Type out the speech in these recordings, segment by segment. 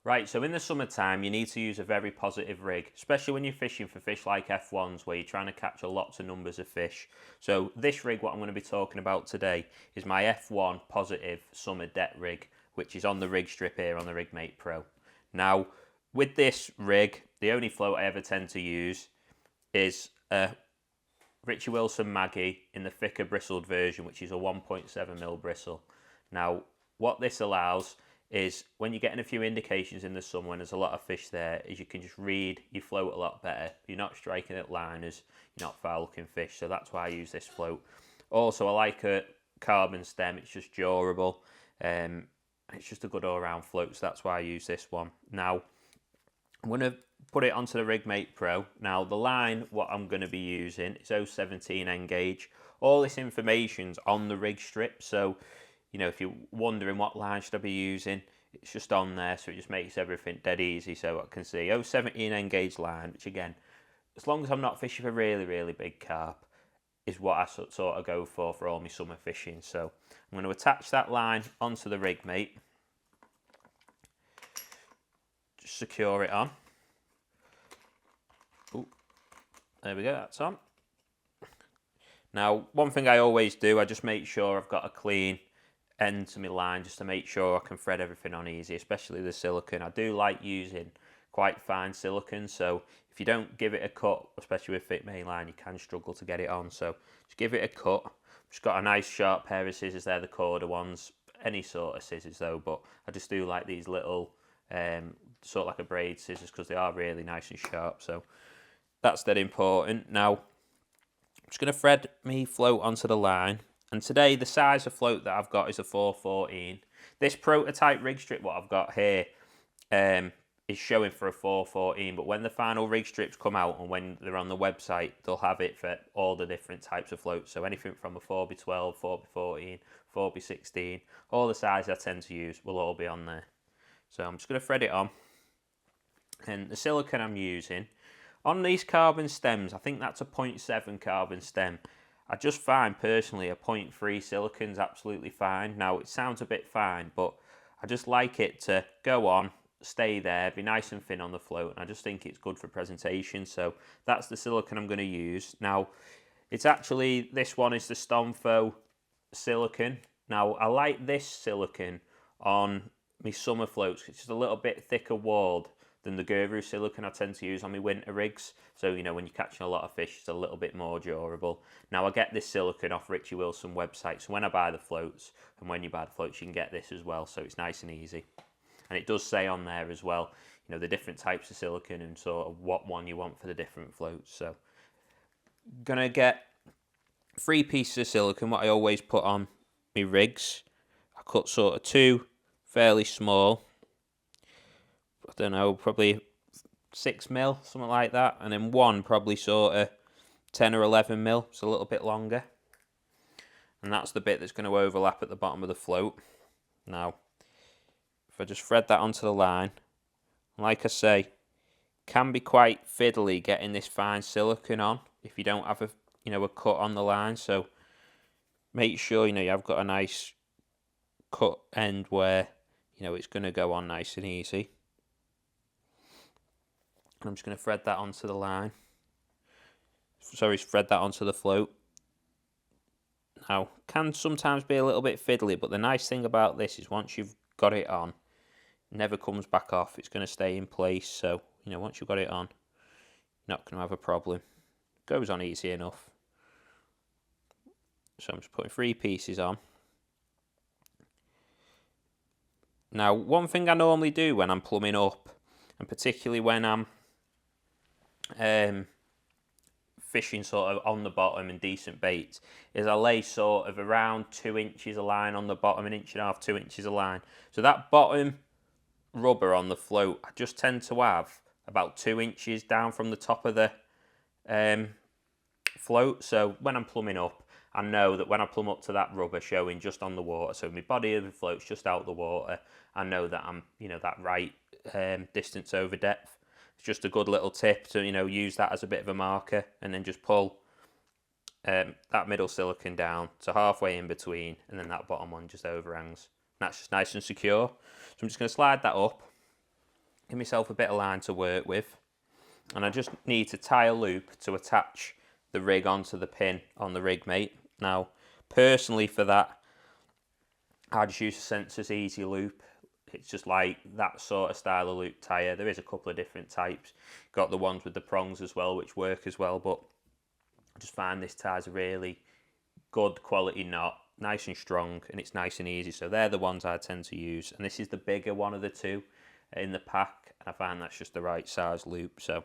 Right, so in the summertime, you need to use a very positive rig, especially when you're fishing for fish like F1s, where you're trying to capture lots of numbers of fish. So this rig, what I'm going to be talking about today, is my F1 positive summer deck rig, which is on the rig strip here on the RigMate Pro. Now, with this rig, the only float I ever tend to use is a Richie Wilson Maggie in the thicker bristled version, which is a 1.7mm bristle. Now, what this allows is when you're getting a few indications in the sun when there's a lot of fish there, is you can just read your float a lot better. You're not striking at liners, you're not foul looking fish, so that's why I use this float. Also, I like a carbon stem, it's just durable, it's just a good all-round float, so that's why I use this one. Now, I'm going to put it onto the RigMate Pro. Now, the line, what I'm going to be using is 017 N gauge. All this information's on the rig strip, so you know, if you're wondering what line should I be using, it's just on there, so it just makes everything dead easy. So I can see 017 N gauge line, which again, as long as I'm not fishing for really, really big carp, is what I sort of go for all my summer fishing. So I'm going to attach that line onto the RigMate, just secure it on. Ooh, there we go, that's on. Now, one thing I always do, I just make sure I've got a clean end to my line just to make sure I can thread everything on easy, especially the silicone. I do like using quite fine silicone, so if you don't give it a cut, especially with thick main line, you can struggle to get it on. So just give it a cut. Just got a nice sharp pair of scissors there, the Corda ones, any sort of scissors though, but I just do like these little sort of like a braid scissors because they are really nice and sharp, so that's dead important. Now I'm just going to thread me float onto the line. And today, the size of float that I've got is a 414. This prototype rig strip, what I've got here, is showing for a 414. But when the final rig strips come out and when they're on the website, they'll have it for all the different types of floats. So anything from a 4x12, 4x14, 4x16, all the sizes I tend to use will all be on there. So I'm just going to thread it on. And the silicone I'm using, on these carbon stems, I think that's a 0.7 carbon stem. I just find personally a 0.3 silicone's absolutely fine. Now it sounds a bit fine, but I just like it to go on, stay there, be nice and thin on the float, and I just think it's good for presentation. So that's the silicone I'm going to use. Now it's actually, this one is the Stomfo silicone. Now I like this silicone on my summer floats. It's just a little bit thicker walled than the Guru silicone I tend to use on my winter rigs. So, you know, when you're catching a lot of fish, it's a little bit more durable. Now, I get this silicone off Richie Wilson website, so when I buy the floats, and when you buy the floats, you can get this as well, so it's nice and easy. And it does say on there as well, you know, the different types of silicone and sort of what one you want for the different floats. So, gonna get 3 pieces of silicone, what I always put on my rigs. I cut sort of 2 fairly small, I don't know, probably 6mm, something like that, and then 1 probably sort of 10 or 11mm, it's a little bit longer. And that's the bit that's going to overlap at the bottom of the float. Now, if I just thread that onto the line, like I say, can be quite fiddly getting this fine silicone on if you don't have a cut on the line. So make sure you have got a nice cut end where it's going to go on nice and easy. I'm just going to thread that onto the line. Sorry, thread that onto the float. Now, can sometimes be a little bit fiddly, but the nice thing about this is once you've got it on, it never comes back off. It's going to stay in place. So, once you've got it on, you're not going to have a problem. It goes on easy enough. So I'm just putting 3 pieces on. Now, one thing I normally do when I'm plumbing up, and particularly when I'm fishing sort of on the bottom and decent baits, is I lay sort of around 2 inches of line on the bottom, 1.5 inches, 2 inches of line. So that bottom rubber on the float, I just tend to have about 2 inches down from the top of the float. So when I'm plumbing up, I know that when I plumb up to that rubber showing just on the water, so my body of the float's just out the water, I know that I'm, that right distance over depth. It's just a good little tip to, use that as a bit of a marker, and then just pull that middle silicone down to halfway in between, and then that bottom one just overhangs. And that's just nice and secure. So I'm just going to slide that up. Give myself a bit of line to work with, and I just need to tie a loop to attach the rig onto the pin on the rig mate. Now, personally for that, I just use a Sensor's Easy Loop. It's just like that sort of style of loop tyre. There is a couple of different types. Got the ones with the prongs as well, which work as well, but I just find this tie's a really good quality knot, nice and strong, and it's nice and easy. So they're the ones I tend to use, and this is the bigger one of the two in the pack, and I find that's just the right size loop. So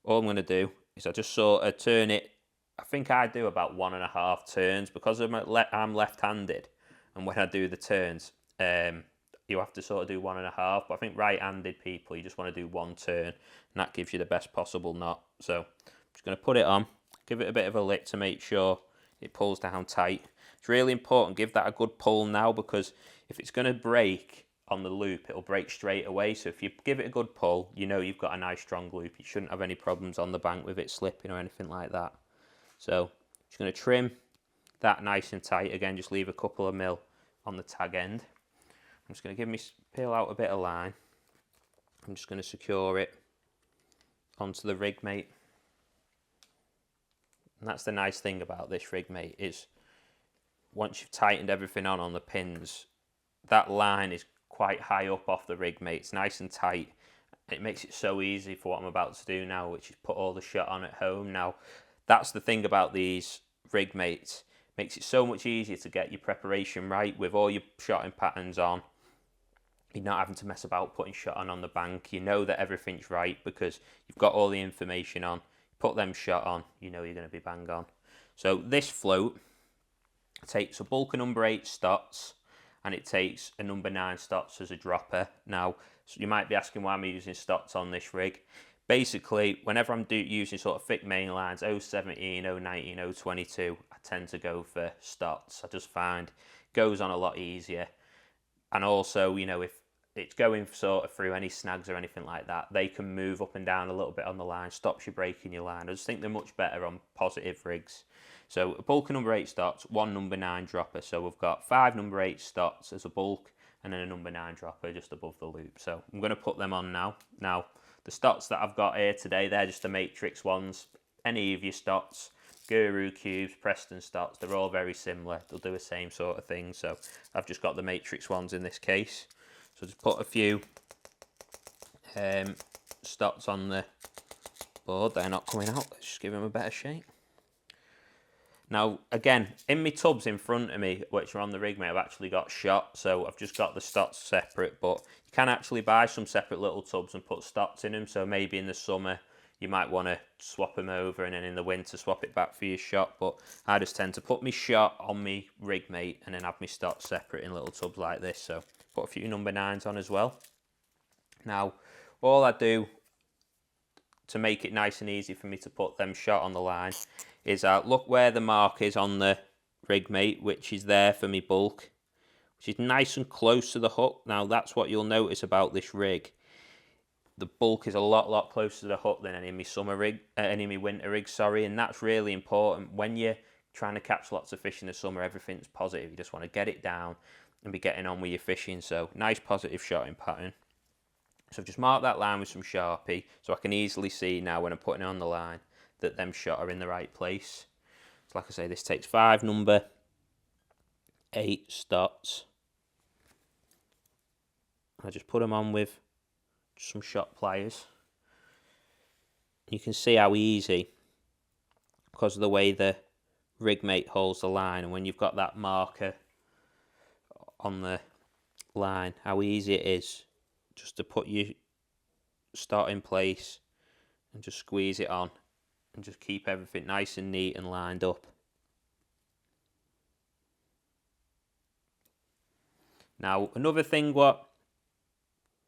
all I'm going to do is I just sort of turn it. I think I do about 1.5 turns because I'm left-handed, and when I do the turns, you have to sort of do 1.5. But I think right-handed people, you just want to do 1 turn, and that gives you the best possible knot. So I'm just going to put it on, give it a bit of a lick to make sure it pulls down tight. It's really important, give that a good pull now, because if it's going to break on the loop, it'll break straight away. So if you give it a good pull, you know you've got a nice strong loop. You shouldn't have any problems on the bank with it slipping or anything like that. So just going to trim that nice and tight. Again, just leave a couple of mil on the tag end. I'm just going to peel out a bit of line. I'm just going to secure it onto the rig mate. And that's the nice thing about this rig mate, is once you've tightened everything on the pins, that line is quite high up off the rig mate. It's nice and tight. It makes it so easy for what I'm about to do now, which is put all the shot on at home. Now, that's the thing about these rig mates. It makes it so much easier to get your preparation right with all your shotting patterns on. You're not having to mess about putting shot on the bank. You know that everything's right because you've got all the information on. Put them shot on, you know you're going to be bang on. So this float takes a bulk of number 8 Stotts, and it takes a number 9 Stotts as a dropper. Now, so you might be asking why I'm using Stotts on this rig. Basically, whenever I'm using sort of thick main lines, 017, 019, 022, I tend to go for Stotts. I just find it goes on a lot easier. And also, you know, if it's going sort of through any snags or anything like that, they can move up and down a little bit on the line, stops you breaking your line. I just think they're much better on positive rigs. So a bulk of number 8 Stotts, 1 number 9 dropper. So we've got 5 number 8 Stotts as a bulk, and then a number 9 dropper just above the loop. So I'm going to put them on now. Now, the Stotts that I've got here today, they're just the Matrix ones. Any of your Stotts, Guru Cubes, Preston Stotts, they're all very similar. They'll do the same sort of thing. So I've just got the Matrix ones in this case. So just put a few Stotts on the board. They're not coming out. Let's just give them a better shake. Now, again, in my tubs in front of me, which are on the rig mate, I've actually got shot. So I've just got the Stotts separate, but you can actually buy some separate little tubs and put Stotts in them. So maybe in the summer, you might want to swap them over, and then in the winter, swap it back for your shot. But I just tend to put my shot on my rig mate and then have my Stotts separate in little tubs like this. So put a few number 9s on as well. Now, all I do to make it nice and easy for me to put them shot on the line is look where the mark is on the rig mate, which is there for me bulk, which is nice and close to the hook. Now, that's what you'll notice about this rig. The bulk is a lot closer to the hook than any of my any of my winter rigs, sorry, and that's really important. When you're trying to catch lots of fish in the summer, everything's positive. You just want to get it down and be getting on with your fishing. So nice positive shotting pattern. So I've just marked that line with some Sharpie so I can easily see now when I'm putting it on the line that them shot are in the right place. So like I say, this takes 5 number 8 Stotts. I just put them on with some shot pliers. You can see how easy, because of the way the rig mate holds the line, and when you've got that marker on the line, how easy it is just to put your Stott in place and just squeeze it on and just keep everything nice and neat and lined up. Now, another thing what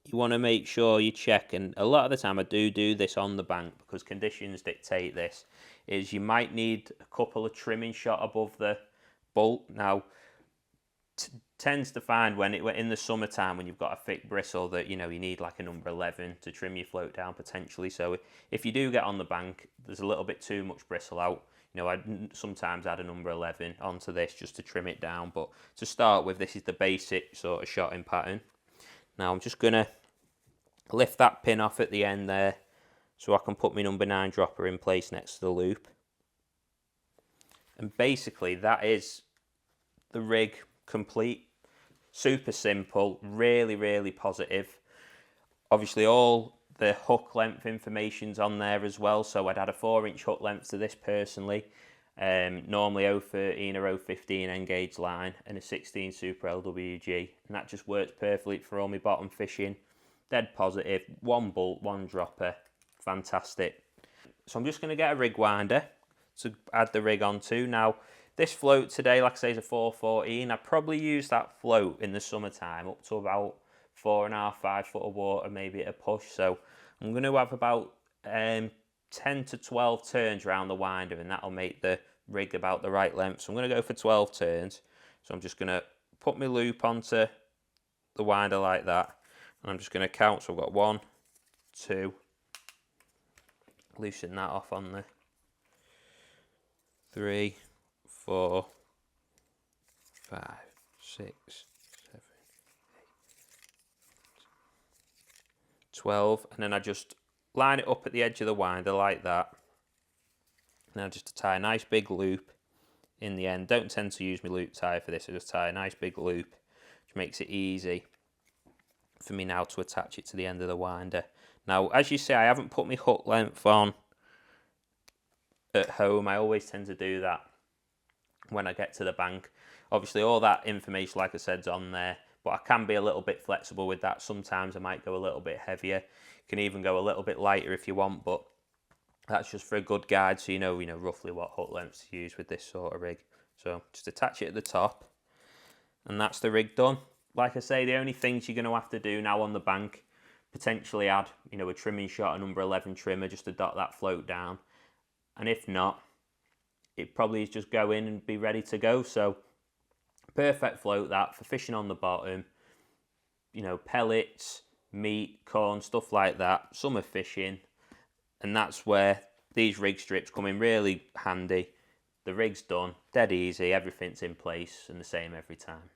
you want to make sure you check, and a lot of the time I do this on the bank because conditions dictate this, is you might need a couple of trimming shot above the bolt. Now, tends to find when in the summertime when you've got a thick bristle that you need like a number 11 to trim your float down potentially. So if you do get on the bank, there's a little bit too much bristle out. I'd sometimes add a number 11 onto this just to trim it down. But to start with, this is the basic sort of shotting pattern. Now I'm just gonna Lift that pin off at the end there so I can put my number 9 dropper in place next to the loop. And basically that is the rig complete. Super simple, really positive. Obviously all the hook length information's on there as well, so I'd add a 4-inch hook length to this personally. Normally 013 or 015 N-gauge line and a 16 Super LWG, and that just works perfectly for all my bottom fishing. Dead positive, 1 bolt, 1 dropper, fantastic. So I'm just going to get a rig winder to add the rig onto. Now this float today, like I say, is a 414. I probably use that float in the summertime up to about 4.5, 5 foot of water, maybe at a push. So I'm going to have about 10 to 12 turns around the winder, and that'll make the rig about the right length. So I'm going to go for 12 turns. So I'm just going to put my loop onto the winder like that, and I'm just going to count. So I've got 1, 2, loosen that off on there, 3, 4, 5, 6, 7, 12, and then I just line it up at the edge of the winder like that. Now just tie a nice big loop in the end. Don't tend to use my loop tie for this, I just tie a nice big loop, which makes it easy for me now to attach it to the end of the winder. Now, as you see, I haven't put my hook length on at home. I always tend to do that when I get to the bank. Obviously, all that information, like I said, is on there, but I can be a little bit flexible with that. Sometimes I might go a little bit heavier. You can even go a little bit lighter if you want, but that's just for a good guide, so you know roughly what hook lengths to use with this sort of rig. So just attach it at the top, and that's the rig done. Like I say, the only things you're going to have to do now on the bank, potentially add, a trimming shot, a number 11 trimmer, just to dot that float down. And if not, it probably is just go in and be ready to go. So perfect float that for fishing on the bottom, pellets, meat, corn, stuff like that, summer fishing. And that's where these rig strips come in really handy. The rig's done, dead easy, everything's in place and the same every time.